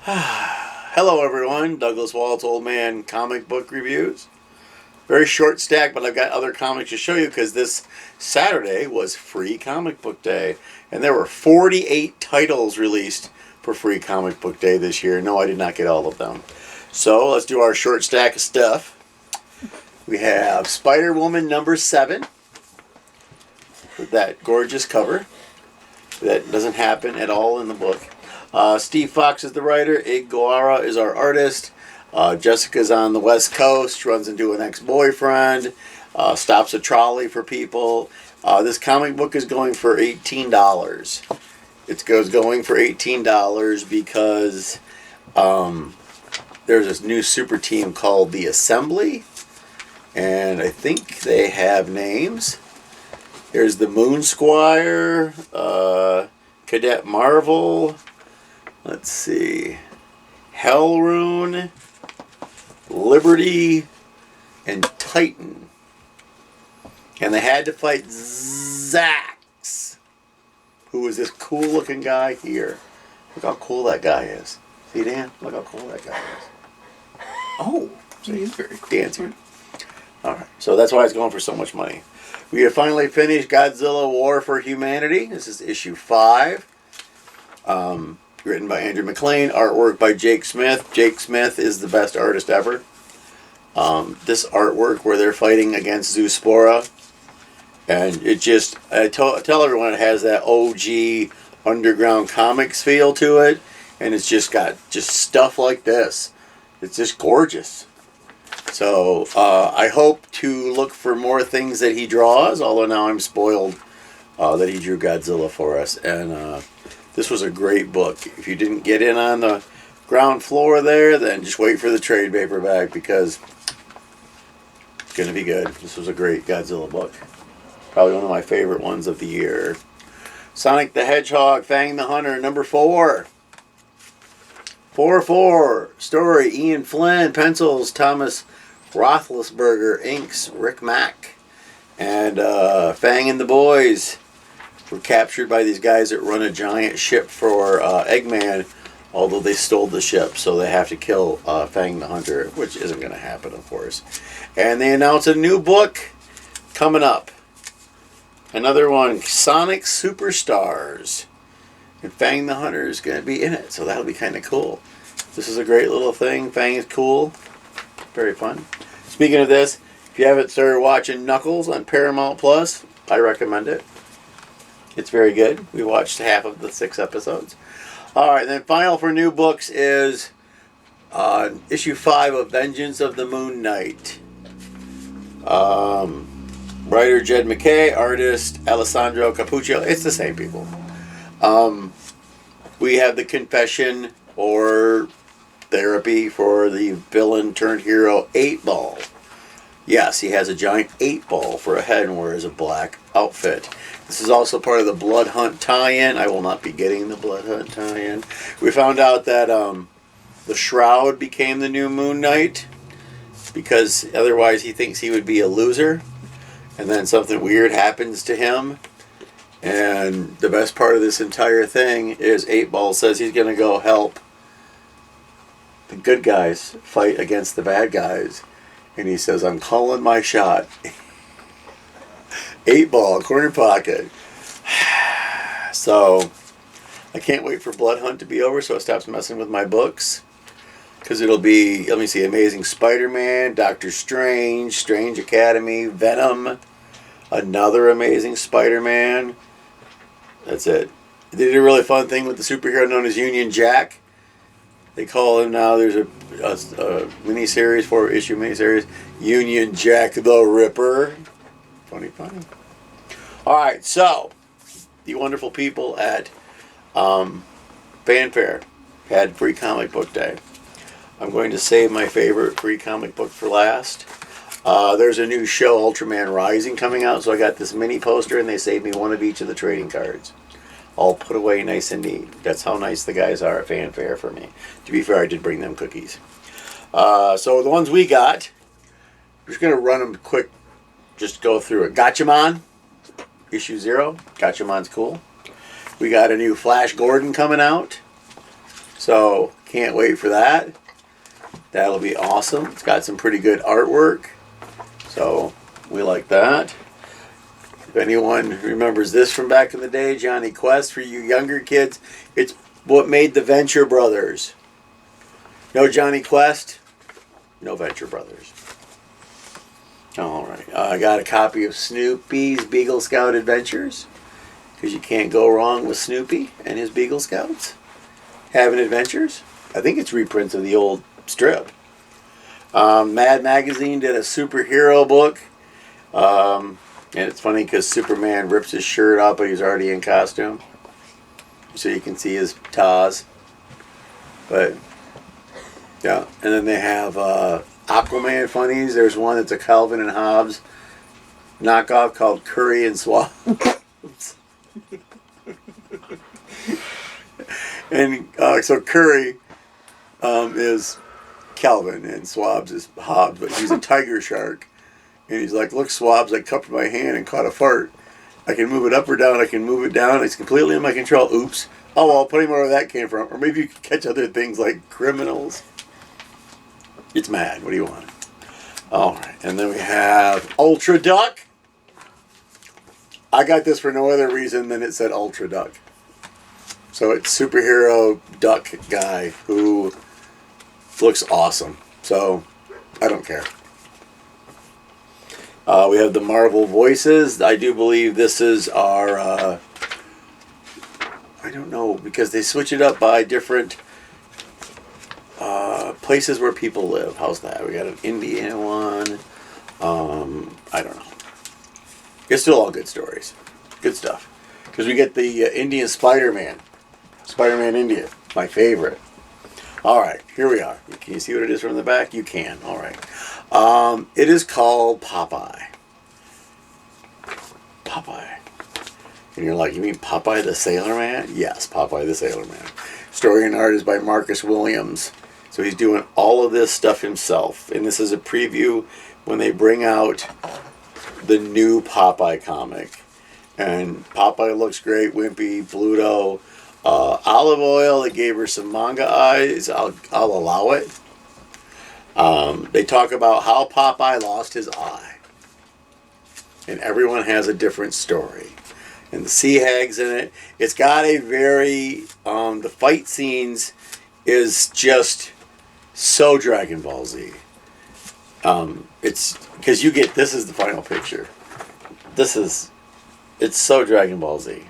Hello everyone, Douglas Waltz Old Man Comic Book Reviews. Very short stack, but I've got other comics to show you because this Saturday was Free Comic Book Day. And there were 48 titles released for Free Comic Book Day this year. No, I did not get all of them. So let's do our short stack of stuff. We have Spider-Woman number 7 with that gorgeous cover. That doesn't happen at all in the book. Steve Fox is the writer. Ig Guara is our artist. Jessica's on the West Coast, runs into an ex-boyfriend, stops a trolley for people. This comic book is going for $18. It goes going for $18 because there's this new super team called the Assembly, and I think they have names. There's the Moon Squire, Cadet Marvel. Let's see. Hellrune, Liberty, and Titan. And they had to fight Zax, who was this cool looking guy here. Look how cool that guy is. See, Dan? Look how cool that guy is. Oh, so he's very cool. Dancing. Alright, so that's why it's going for so much money. We have finally finished Godzilla War for Humanity. This is issue 5. Written by Andrew McLean, artwork by Jake Smith. Jake Smith is the best artist ever. This artwork where they're fighting against Zoospora, and it just, I tell everyone it has that OG underground comics feel to it, and it's just got just stuff like this. It's just gorgeous. So I hope to look for more things that he draws, although now I'm spoiled that he drew Godzilla for us. And this was a great book. If you didn't get in on the ground floor there, then just wait for the trade paperback because it's going to be good. This was a great Godzilla book. Probably one of my favorite ones of the year. Sonic the Hedgehog, Fang the Hunter, number 4. 4-4. Story, Ian Flynn. Pencils, Thomas Roethlisberger. Inks, Rick Mack. And Fang and the boys were captured by these guys that run a giant ship for Eggman, although they stole the ship, so they have to kill Fang the Hunter, which isn't going to happen, of course. And they announce a new book coming up. Another one, Sonic Superstars. And Fang the Hunter is going to be in it, so that'll be kind of cool. This is a great little thing. Fang is cool. Very fun. Speaking of this, if you haven't started watching Knuckles on Paramount Plus, I recommend it. It's very good. We watched half of the 6 episodes. Alright, then final for new books is issue 5 of Vengeance of the Moon Knight. Writer Jed MacKay, artist Alessandro Capuccio. It's the same people. We have the confession or therapy for the villain turned hero 8-Ball. Yes, he has a giant 8-ball for a head and wears a black outfit. This is also part of the Blood Hunt tie-in. I will not be getting the Blood Hunt tie-in. We found out that the Shroud became the new Moon Knight because otherwise he thinks he would be a loser. And then something weird happens to him. And the best part of this entire thing is 8-Ball says he's going to go help the good guys fight against the bad guys. And he says, I'm calling my shot. 8-Ball, corner pocket. So, I can't wait for Blood Hunt to be over so it stops messing with my books. Because it'll be, let me see, Amazing Spider-Man, Doctor Strange, Strange Academy, Venom, another Amazing Spider-Man. That's it. They did a really fun thing with the superhero known as Union Jack. They call him now, there's a miniseries, 4-issue miniseries, Union Jack the Ripper. Funny. Alright, so, the wonderful people at Fanfare had Free Comic Book Day. I'm going to save my favorite free comic book for last. There's a new show, Ultraman Rising, coming out, so I got this mini poster and they saved me one of each of the trading cards. All put away nice and neat. That's how nice the guys are at Fanfare for me. To be fair, I did bring them cookies. So the ones we got, we're just going to run them quick, just go through it. Gatchaman, issue 0. Gatchaman's cool. We got a new Flash Gordon coming out. So Can't wait for that. That'll be awesome. It's got some pretty good artwork. So we like that. If anyone remembers this from back in the day, Johnny Quest, for you younger kids, it's what made the Venture Brothers. No Johnny Quest, no Venture Brothers. All right. I got a copy of Snoopy's Beagle Scout Adventures, because you can't go wrong with Snoopy and his Beagle Scouts having adventures. I think it's reprints of the old strip. Mad Magazine did a superhero book. And it's funny because Superman rips his shirt off, but he's already in costume. So you can see his Taz. But, yeah. And then they have Aquaman funnies. There's one that's a Calvin and Hobbes knockoff called Curry and Swabs. And so Curry is Calvin and Swabs is Hobbes, but he's a tiger shark. And he's like, look, Swabs, I cupped my hand and caught a fart. I can move it up or down. I can move it down. It's completely in my control. Oops. Oh, well, put him where that came from. Or maybe you could catch other things like criminals. It's mad. What do you want? All right. And then we have Ultra Duck. I got this for no other reason than it said Ultra Duck. So it's superhero duck guy who looks awesome. So I don't care. We have the Marvel Voices. I do believe this is our, I don't know, because they switch it up by different places where people live. How's that? We got an Indiana one. I don't know. It's still all good stories. Good stuff. Because we get the Indian Spider-Man. Spider-Man India. My favorite. All right. Here we are. Can you see what it is from the back? You can. All right. It is called Popeye. Popeye. And you're like, you mean Popeye the Sailor Man? Yes, Popeye the Sailor Man. Story and art is by Marcus Williams. So he's doing all of this stuff himself. And this is a preview when they bring out the new Popeye comic. And Popeye looks great. Wimpy, Bluto, Olive Oil. They gave her some manga eyes. I'll allow it. They talk about how Popeye lost his eye. And everyone has a different story. And the sea hags in it. It's got a very, the fight scenes is just so Dragon Ball Z. It's, because you get, this is the final picture. It's so Dragon Ball Z.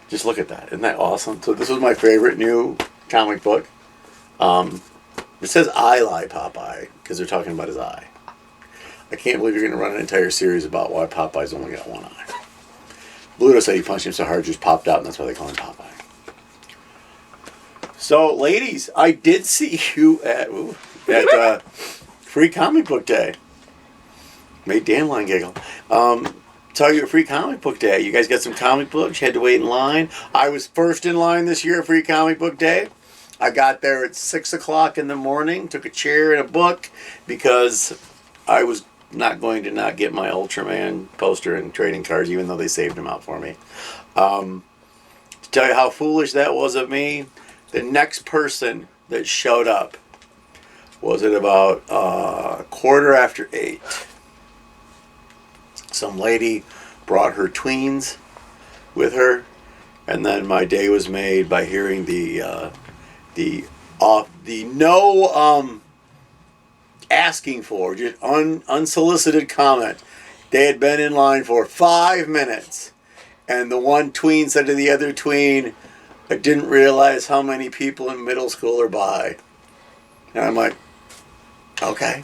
Just look at that. Isn't that awesome? So this was my favorite new comic book. It says I Lie Popeye, because they're talking about his eye. I can't believe you're going to run an entire series about why Popeye's only got one eye. Bluto said he punched him so hard, just popped out, and that's why they call him Popeye. So, ladies, I did see you at Free Comic Book Day. Made Dan Line giggle. Tell you at Free Comic Book Day. You guys got some comic books. You had to wait in line. I was first in line this year at Free Comic Book Day. I got there at 6 o'clock in the morning, took a chair and a book, because I was not going to not get my Ultraman poster and trading cards, even though they saved them out for me. To tell you how foolish that was of me, the next person that showed up was at about 8:15. Some lady brought her tweens with her, and then my day was made by hearing the no asking for, just unsolicited comment. They had been in line for 5 minutes, and the one tween said to the other tween, I didn't realize how many people in middle school are by. And I'm like, okay,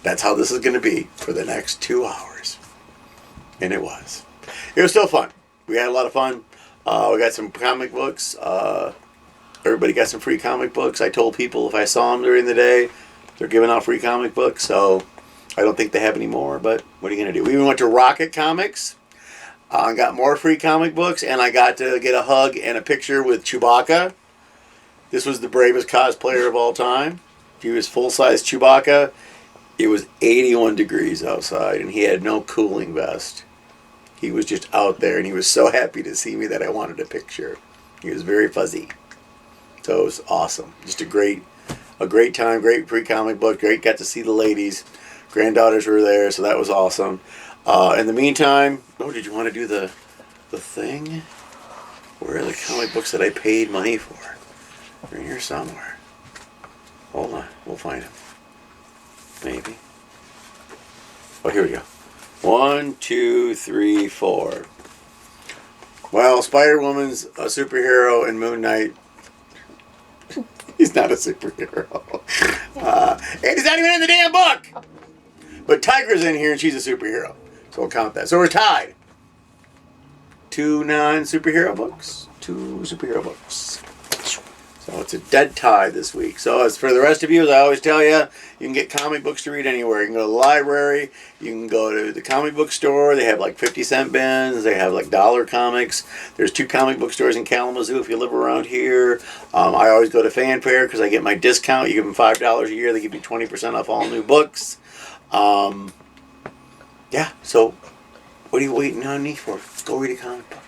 that's how this is going to be for the next 2 hours. And it was. It was still fun. We had a lot of fun. We got some comic books. Everybody got some free comic books. I told people if I saw them during the day, they're giving out free comic books. So I don't think they have any more, but what are you going to do? We even went to Rocket Comics. I got more free comic books, and I got to get a hug and a picture with Chewbacca. This was the bravest cosplayer of all time. He was full-size Chewbacca. It was 81 degrees outside, and he had no cooling vest. He was just out there, and he was so happy to see me that I wanted a picture. He was very fuzzy. So it was awesome. Just a great time, great pre-comic book, great, got to see the ladies. Granddaughters were there, so that was awesome. In the meantime, did you want to do the thing? Where are the comic books that I paid money for? They're in here somewhere. Hold on, we'll find them. Maybe. Oh, here we go. 1, 2, 3, 4. Well, Spider-Woman's a superhero, and Moon Knight, he's not a superhero. And he's not even in the damn book! But Tigra's in here, and she's a superhero. So we'll count that. So we're tied. 2 non-superhero books. 2 superhero books. So it's a dead tie this week. So as for the rest of you, as I always tell you, you can get comic books to read anywhere. You can go to the library. You can go to the comic book store. They have like 50-cent bins. They have like dollar comics. There's 2 comic book stores in Kalamazoo if you live around here. I always go to Fanfare because I get my discount. You give them $5 a year. They give you 20% off all new books. Yeah, so what are you waiting on me for? Go read a comic book.